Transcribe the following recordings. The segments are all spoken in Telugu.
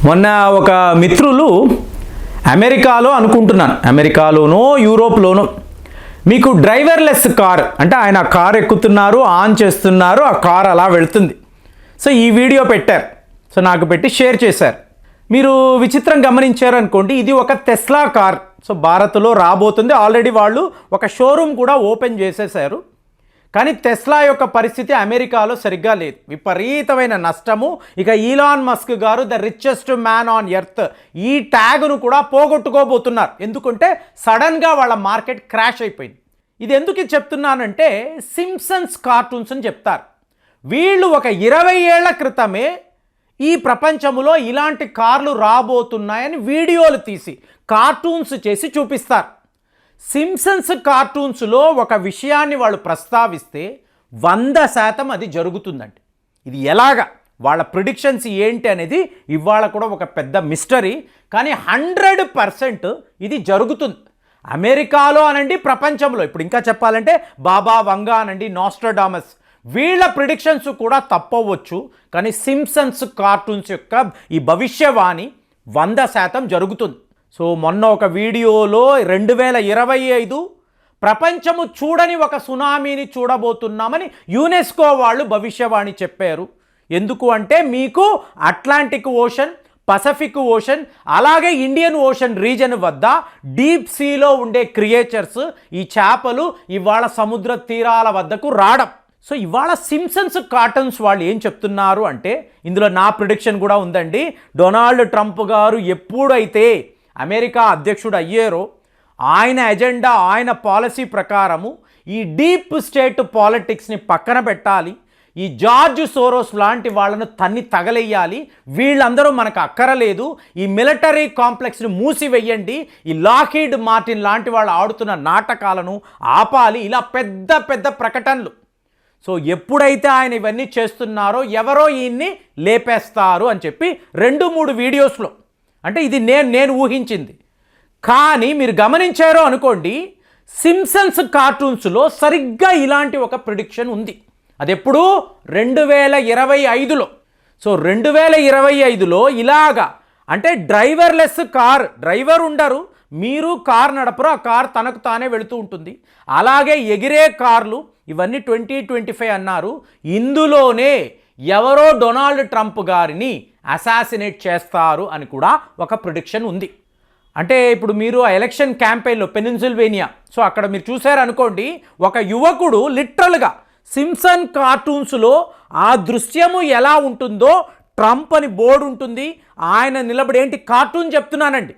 మొన్న ఒక మిత్రులు అమెరికాలో అనుకుంటున్నాను, అమెరికాలోనో యూరోప్లోనో మీకు డ్రైవర్లెస్ కార్ అంటే ఆయన కార్ ఎక్కుతున్నారు, ఆన్ చేస్తున్నారు, ఆ కార్ అలా వెళ్తుంది. సో ఈ వీడియో పెట్టారు, సో నాకు పెట్టి షేర్ చేశారు. మీరు విచిత్రం గమనించారు అనుకోండి, ఇది ఒక టెస్లా కార్. సో భారత్లో రాబోతుంది, ఆల్రెడీ వాళ్ళు ఒక షోరూమ్ కూడా ఓపెన్ చేసేసారు. కానీ టెస్లా యొక్క పరిస్థితి అమెరికాలో సరిగ్గా లేదు, విపరీతమైన నష్టము. ఇక ఈలాన్ మస్క్ గారు the richest man on earth ఈ ట్యాగ్ను కూడా పోగొట్టుకోబోతున్నారు. ఎందుకంటే సడన్గా వాళ్ళ మార్కెట్ క్రాష్ అయిపోయింది. ఇది ఎందుకు చెప్తున్నానంటే సింప్సన్స్ కార్టూన్స్ అని చెప్తారు. వీళ్ళు ఒక 20 ఏళ్ల క్రితమే ఈ ప్రపంచంలో ఇలాంటి కార్లు రాబోతున్నాయని వీడియోలు తీసి కార్టూన్స్ చేసి చూపిస్తారు. సింప్సన్స్ కార్టూన్స్లో ఒక విషయాన్ని వాళ్ళు ప్రస్తావిస్తే 100% అది జరుగుతుందండి. ఇది ఎలాగా, వాళ్ళ ప్రిడిక్షన్స్ ఏంటి అనేది ఇవాళ కూడా ఒక పెద్ద మిస్టరీ. కానీ 100% ఇది జరుగుతుంది. అమెరికాలో అనండి, ప్రపంచంలో ఇప్పుడు ఇంకా చెప్పాలంటే బాబా వంగా అనండి, నాస్ట్రాడామస్, వీళ్ళ ప్రిడిక్షన్స్ కూడా తప్పవచ్చు. కానీ సింప్సన్స్ కార్టూన్స్ యొక్క ఈ భవిష్యవాణి 100% జరుగుతుంది. సో మొన్న ఒక వీడియోలో 2025 ప్రపంచము చూడని ఒక సునామీని చూడబోతున్నామని యునెస్కో వాళ్ళు భవిష్యవాణి చెప్పారు. ఎందుకు అంటే మీకు అట్లాంటిక్ ఓషన్, పసిఫిక్ ఓషన్, అలాగే ఇండియన్ ఓషన్ రీజన్ వద్ద డీప్ సీలో ఉండే క్రియేచర్స్, ఈ చేపలు ఇవాళ సముద్ర తీరాల వద్దకు రావడం. సో ఇవాళ సింప్సన్స్ కార్టూన్స్ వాళ్ళు ఏం చెప్తున్నారు అంటే, ఇందులో నా ప్రిడిక్షన్ కూడా ఉందండి. డొనాల్డ్ ట్రంప్ గారు ఎప్పుడైతే అమెరికా అధ్యక్షుడు అయ్యారో, ఆయన ఎజెండా, ఆయన పాలసీ ప్రకారము ఈ డీప్ స్టేట్ పాలిటిక్స్ని పక్కన పెట్టాలి, ఈ జార్జ్ సోరోస్ లాంటి వాళ్ళను తన్ని తగలేయాలి, వీళ్ళందరూ మనకు అక్కరలేదు, ఈ మిలిటరీ కాంప్లెక్స్ని మూసివేయండి, ఈ లాకీడ్ మార్టిన్ లాంటి వాళ్ళు ఆడుతున్న నాటకాలను ఆపాలి, ఇలా పెద్ద పెద్ద ప్రకటనలు. సో ఎప్పుడైతే ఆయన ఇవన్నీ చేస్తున్నారో ఎవరో ఈయన్ని లేపేస్తారు అని చెప్పి 2-3 వీడియోస్లో, అంటే ఇది నేను ఊహించింది. కానీ మీరు గమనించారో అనుకోండి, సింప్సన్స్ కార్టూన్స్లో సరిగ్గా ఇలాంటి ఒక ప్రిడిక్షన్ ఉంది. అది ఎప్పుడు 2025లో. సో 2025లో ఇలాగా, అంటే డ్రైవర్లెస్ కార్, డ్రైవర్ ఉండరు, మీరు కార్ నడపరు, ఆ కార్ తనకు తానే వెళుతూ ఉంటుంది. అలాగే ఎగిరే కార్లు, ఇవన్నీ 2025 అన్నారు. ఇందులోనే ఎవరో డొనాల్డ్ ట్రంప్ గారిని అసాసినేట్ చేస్తారు అని కూడా ఒక ప్రిడిక్షన్ ఉంది. అంటే ఇప్పుడు మీరు ఆ ఎలక్షన్ క్యాంపెయిన్లో పెనిన్సిల్వేనియా, సో అక్కడ మీరు చూశారనుకోండి, ఒక యువకుడు లిటరల్గా సింప్సన్ కార్టూన్స్లో ఆ దృశ్యము ఎలా ఉంటుందో, ట్రంప్ అని బోర్డు ఉంటుంది, ఆయన నిలబడి ఏంటి కార్టూన్ చెప్తున్నానండి,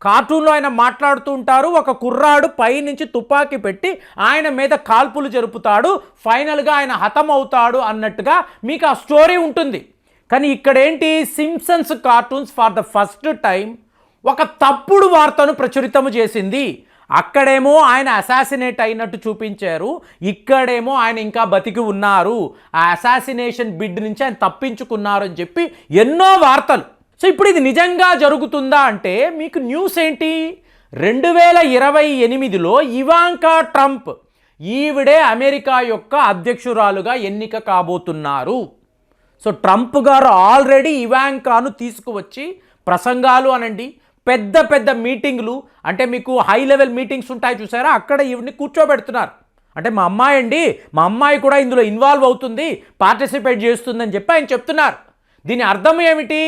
కార్టూన్లో ఆయన మాట్లాడుతూ ఉంటారు, ఒక కుర్రాడు పైనుంచి తుపాకీ పెట్టి ఆయన మీద కాల్పులు జరుపుతాడు, ఫైనల్గా ఆయన హతమవుతాడు అన్నట్టుగా మీకు ఆ స్టోరీ ఉంటుంది. కానీ ఇక్కడేంటి, Simpsons cartoons for the first time ఒక తప్పుడు వార్తను ప్రచురితము చేసింది. అక్కడేమో ఆయన అసాసినేట్ అయినట్టు చూపించారు, ఇక్కడేమో ఆయన ఇంకా బతికి ఉన్నారు, ఆ అసాసినేషన్ బిడ్ నుంచి ఆయన తప్పించుకున్నారు అని చెప్పి ఎన్నో వార్తలు. సో ఇప్పుడు ఇది నిజంగా జరుగుతుందా అంటే మీకు న్యూస్ ఏంటి, 2028లో ఇవాంకా ట్రంప్ ఈవిడే అమెరికా యొక్క అధ్యక్షురాలుగా ఎన్నిక కాబోతున్నారు. సో ట్రంప్ గారు ఆల్రెడీ ఇవాంకాను తీసుకువచ్చి ప్రసంగాలు అనండి, పెద్ద పెద్ద మీటింగ్లు, అంటే మీకు హై లెవెల్ మీటింగ్స్ ఉంటాయి చూసారా, అక్కడ ఈవిడ్ని కూర్చోబెడుతున్నారు. అంటే మా అమ్మాయి అండి, మా అమ్మాయి కూడా ఇందులో ఇన్వాల్వ్ అవుతుంది, పార్టిసిపేట్ చేస్తుందని చెప్పి ఆయన చెప్తున్నారు. దీని అర్థం ఏమిటి,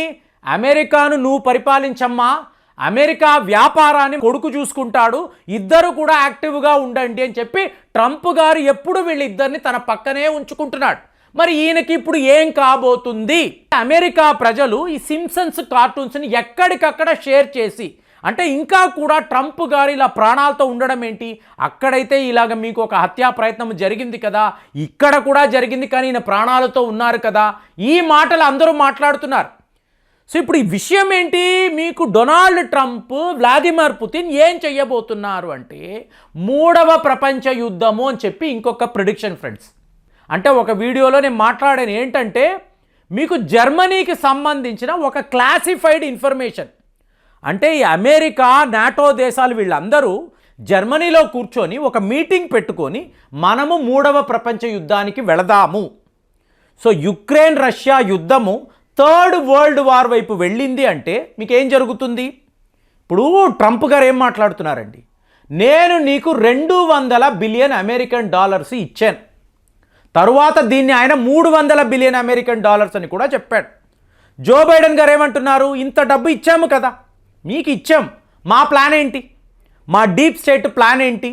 అమెరికాను నువ్వు పరిపాలించమ్మా, అమెరికా వ్యాపారాన్ని కొడుకు చూసుకుంటాడు, ఇద్దరు కూడా యాక్టివ్గా ఉండండి అని చెప్పి ట్రంప్ గారు ఎప్పుడు వీళ్ళిద్దరిని తన పక్కనే ఉంచుకుంటున్నాడు. మరి ఈయనకి ఇప్పుడు ఏం కాబోతుంది, అమెరికా ప్రజలు ఈ సింప్సన్స్ కార్టూన్స్ని ఎక్కడికక్కడ షేర్ చేసి, అంటే ఇంకా కూడా ట్రంప్ గారు ఇలా ప్రాణాలతో ఉండడం ఏంటి, అక్కడైతే ఇలాగ మీకు ఒక హత్యా ప్రయత్నం జరిగింది కదా, ఇక్కడ కూడా జరిగింది కానీ ఈయన ప్రాణాలతో ఉన్నారు కదా, ఈ మాటలు అందరూ మాట్లాడుతున్నారు. సో ఇప్పుడు ఈ విషయం ఏంటి, మీకు డొనాల్డ్ ట్రంప్, వ్లాదిమిర్ పుతిన్ ఏం చెయ్యబోతున్నారు అంటే 3వ ప్రపంచ యుద్ధము అని చెప్పి ఇంకొక ప్రిడిక్షన్ ఫ్రెండ్స్. అంటే ఒక వీడియోలో నేను మాట్లాడాను ఏంటంటే, మీకు జర్మనీకి సంబంధించిన ఒక క్లాసిఫైడ్ ఇన్ఫర్మేషన్, అంటే ఈ అమెరికా, నాటో దేశాలు వీళ్ళందరూ జర్మనీలో కూర్చొని ఒక మీటింగ్ పెట్టుకొని మనము 3వ ప్రపంచ యుద్ధానికి వెళదాము, సో యుక్రెయిన్ రష్యా యుద్ధము థర్డ్ వరల్డ్ వార్ వైపు వెళ్ళింది అంటే మీకు ఏం జరుగుతుంది? ఇప్పుడు ట్రంప్ గారు ఏం మాట్లాడుతున్నారండి, నేను నీకు 200 బిలియన్ అమెరికన్ డాలర్స్ ఇచ్చాను, తరువాత దీన్ని ఆయన 300 బిలియన్ అమెరికన్ డాలర్స్ అని కూడా చెప్పాడు. జో బైడెన్ గారు ఏమంటున్నారు, ఇంత డబ్బు ఇచ్చాము కదా, మీకు ఇచ్చాం, మా ప్లాన్ ఏంటి, మా డీప్ స్టేట్ ప్లాన్ ఏంటి,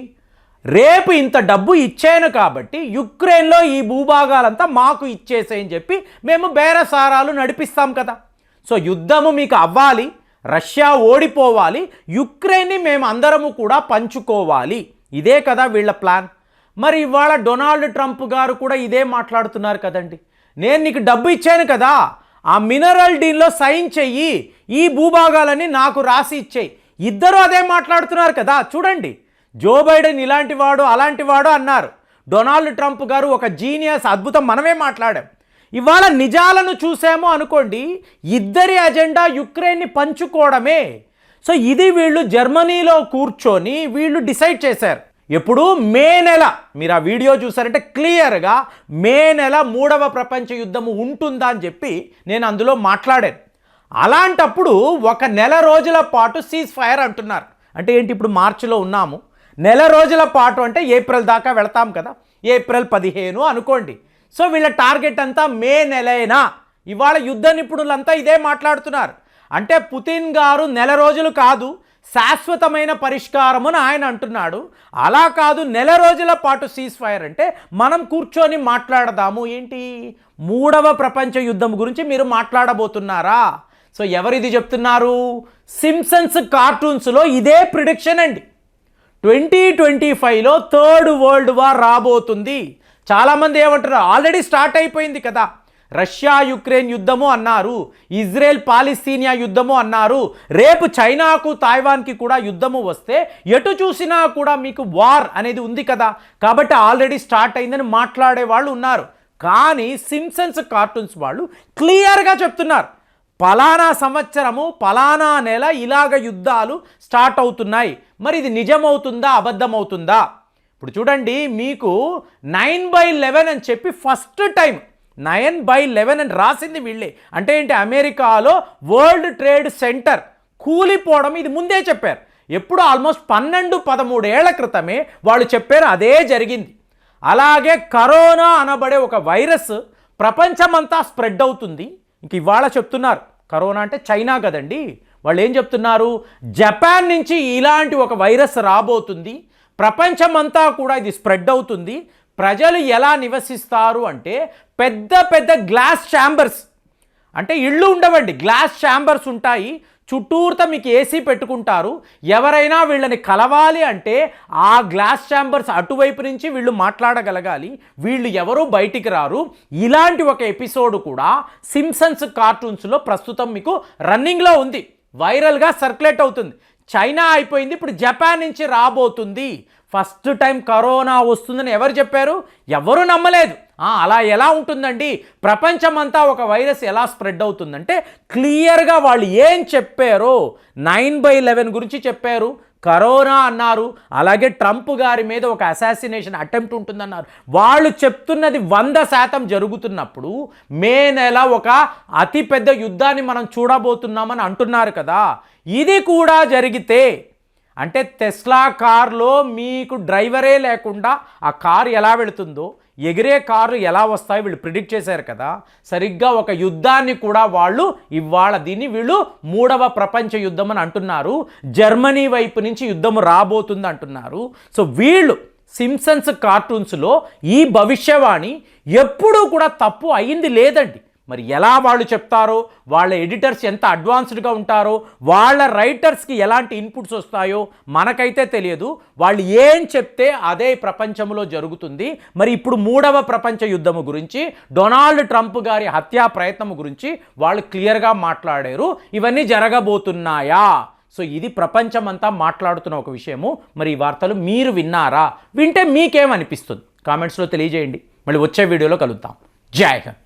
రేపు ఇంత డబ్బు ఇచ్చాను కాబట్టి యుక్రెయిన్లో ఈ భూభాగాలంతా మాకు ఇచ్చేసేయని చెప్పి మేము బేరసారాలు నడిపిస్తాం కదా. సో యుద్ధము మీకు అవ్వాలి, రష్యా ఓడిపోవాలి, యుక్రెయిన్ని మేము అందరము కూడా పంచుకోవాలి, ఇదే కదా వీళ్ళ ప్లాన్. మరి ఇవాళ డొనాల్డ్ ట్రంప్ గారు కూడా ఇదే మాట్లాడుతున్నారు కదండి, నేను నీకు డబ్బు ఇచ్చాను కదా, ఆ మినరల్ డీల్లో సైన్ చెయ్యి, ఈ భూభాగాలని నాకు రాసి ఇచ్చేయి. ఇద్దరు అదే మాట్లాడుతున్నారు కదా. చూడండి, జో బైడెన్ ఇలాంటి వాడు అలాంటి వాడు అన్నారు, డొనాల్డ్ ట్రంప్ గారు ఒక జీనియస్, అద్భుతం, మనమే మాట్లాడాం. ఇవాళ నిజాలను చూసాము అనుకోండి, ఇద్దరి అజెండా యుక్రెయిన్ని పంచుకోవడమే. సో ఇది వీళ్ళు జర్మనీలో కూర్చొని వీళ్ళు డిసైడ్ చేశారు. ఎప్పుడు మే నెల, మీరు ఆ వీడియో చూసారంటే క్లియర్గా మే నెల 3వ ప్రపంచ యుద్ధము ఉంటుందా అని చెప్పి నేను అందులో మాట్లాడాను. అలాంటప్పుడు ఒక నెల రోజుల పాటు సీజ్ ఫైర్ అంటున్నారు. అంటే ఏంటి, ఇప్పుడు మార్చిలో ఉన్నాము, నెల రోజుల పాటు అంటే ఏప్రిల్ దాకా వెళతాం కదా, ఏప్రిల్ 15 అనుకోండి. సో వీళ్ళ టార్గెట్ అంతా మే నెలైనా. ఇవాళ యుద్ధ నిపుణులంతా ఇదే మాట్లాడుతున్నారు. అంటే పుతిన్ గారు నెల రోజులు కాదు, శాశ్వతమైన పరిష్కారం అని ఆయన అంటున్నాడు. అలా కాదు, నెల రోజుల పాటు సీజ్ ఫైర్ అంటే మనం కూర్చొని మాట్లాడదాము. ఏంటి, 3వ ప్రపంచ యుద్ధం గురించి మీరు మాట్లాడబోతున్నారా? సో ఎవరిది చెప్తున్నారు? సింప్సన్స్ కార్టూన్స్లో ఇదే ప్రిడిక్షన్ అండి. 2025లో థర్డ్ వరల్డ్ వార్ రాబోతుంది. చాలామంది ఏమంటారు, ఆల్రెడీ స్టార్ట్ అయిపోయింది కదా, రష్యా యుక్రెయిన్ యుద్ధము అన్నారు, ఇజ్రాయెల్ పాలస్తీనియా యుద్ధము అన్నారు, రేపు చైనాకు తాయివాన్కి కూడా యుద్ధము వస్తే ఎటు చూసినా కూడా మీకు వార్ అనేది ఉంది కదా, కాబట్టి ఆల్రెడీ స్టార్ట్ అయిందని మాట్లాడే వాళ్ళు ఉన్నారు. కానీ సింప్సన్స్ కార్టూన్స్ వాళ్ళు క్లియర్గా చెప్తున్నారు, పలానా సంవత్సరము పలానా నెల ఇలాగ యుద్ధాలు స్టార్ట్ అవుతున్నాయి. మరి ఇది నిజమవుతుందా అబద్ధమవుతుందా? ఇప్పుడు చూడండి, మీకు 9/11 అని చెప్పి ఫస్ట్ టైం 9/11 అని రాసింది వీళ్ళే. అంటే ఏంటి, అమెరికాలో వరల్డ్ ట్రేడ్ సెంటర్ కూలిపోవడం ఇది ముందే చెప్పారు. ఎప్పుడు ఆల్మోస్ట్ 12-13 ఏళ్ల క్రితమే వాళ్ళు చెప్పారు, అదే జరిగింది. అలాగే కరోనా అనబడే ఒక వైరస్ ప్రపంచమంతా స్ప్రెడ్ అవుతుంది. ఇంక ఇవాళ చెప్తున్నారు, కరోనా అంటే చైనా కదండి, వాళ్ళు ఏం చెప్తున్నారు, జపాన్ నుంచి ఇలాంటి ఒక వైరస్ రాబోతుంది, ప్రపంచమంతా కూడా ఇది స్ప్రెడ్ అవుతుంది. ప్రజలు ఎలా నివసిస్తారు అంటే పెద్ద పెద్ద గ్లాస్ ఛాంబర్స్, అంటే ఇళ్ళు ఉండవండి, గ్లాస్ ఛాంబర్స్ ఉంటాయి, చుట్టూరుతా మీకు ఏసీ పెట్టుకుంటారు. ఎవరైనా వీళ్ళని కలవాలి అంటే ఆ గ్లాస్ ఛాంబర్స్ అటువైపు నుంచి వీళ్ళు మాట్లాడగలగాలి, వీళ్ళు ఎవరూ బయటికి రారు. ఇలాంటి ఒక ఎపిసోడ్ కూడా సింప్సన్స్ కార్టూన్స్లో ప్రస్తుతం మీకు రన్నింగ్లో ఉంది, వైరల్గా సర్క్యులేట్ అవుతుంది. చైనా అయిపోయింది, ఇప్పుడు జపాన్ నుంచి రాబోతుంది. ఫస్ట్ టైం కరోనా వస్తుందని ఎవరు చెప్పారు? ఎవరు నమ్మలేదు. అలా ఎలా ఉంటుందండి, ప్రపంచమంతా ఒక వైరస్ ఎలా స్ప్రెడ్ అవుతుందంటే క్లియర్గా వాళ్ళు ఏం చెప్పారో 9/11 గురించి చెప్పారు, కరోనా అన్నారు, అలాగే ట్రంప్ గారి మీద ఒక అసాసినేషన్ అటెంప్ట్ ఉంటుందన్నారు. వాళ్ళు చెప్తున్నది 100% జరుగుతున్నప్పుడు మే నెల ఒక అతిపెద్ద యుద్ధాన్ని మనం చూడబోతున్నామని అంటున్నారు కదా. ఇది కూడా జరిగితే అంటే టెస్లా కార్లో మీకు డ్రైవరే లేకుండా ఆ కారు ఎలా వెళుతుందో, ఎగిరే కారు ఎలా వస్తాయో వీళ్ళు ప్రిడిక్ట్ చేశారు కదా. సరిగ్గా ఒక యుద్ధాన్ని కూడా వాళ్ళు ఇవాళ దీన్ని వీళ్ళు 3వ ప్రపంచ యుద్ధం అని అంటున్నారు. జర్మనీ వైపు నుంచి యుద్ధం రాబోతుంది అంటున్నారు. సో వీళ్ళు సింప్సన్స్ కార్టూన్స్లో ఈ భవిష్యవాణి ఎప్పుడూ కూడా తప్పు అయింది లేదండి. మరి ఎలా వాళ్ళు చెప్తారో, వాళ్ళ ఎడిటర్స్ ఎంత అడ్వాన్స్డ్గా ఉంటారో, వాళ్ళ రైటర్స్కి ఎలాంటి ఇన్పుట్స్ వస్తాయో మనకైతే తెలియదు. వాళ్ళు ఏం చెప్తే అదే ప్రపంచంలో జరుగుతుంది. మరి ఇప్పుడు 3వ ప్రపంచ యుద్ధము గురించి, డొనాల్డ్ ట్రంప్ గారి హత్యా ప్రయత్నం గురించి వాళ్ళు క్లియర్గా మాట్లాడారు. ఇవన్నీ జరగబోతున్నాయా? సో ఇది ప్రపంచమంతా మాట్లాడుతున్న ఒక విషయము. మరి ఈ వార్తలు మీరు విన్నారా? వింటే మీకేమనిపిస్తుంది? కామెంట్స్లో తెలియజేయండి. మళ్ళీ వచ్చే వీడియోలో కలుద్దాం. జై హింద్.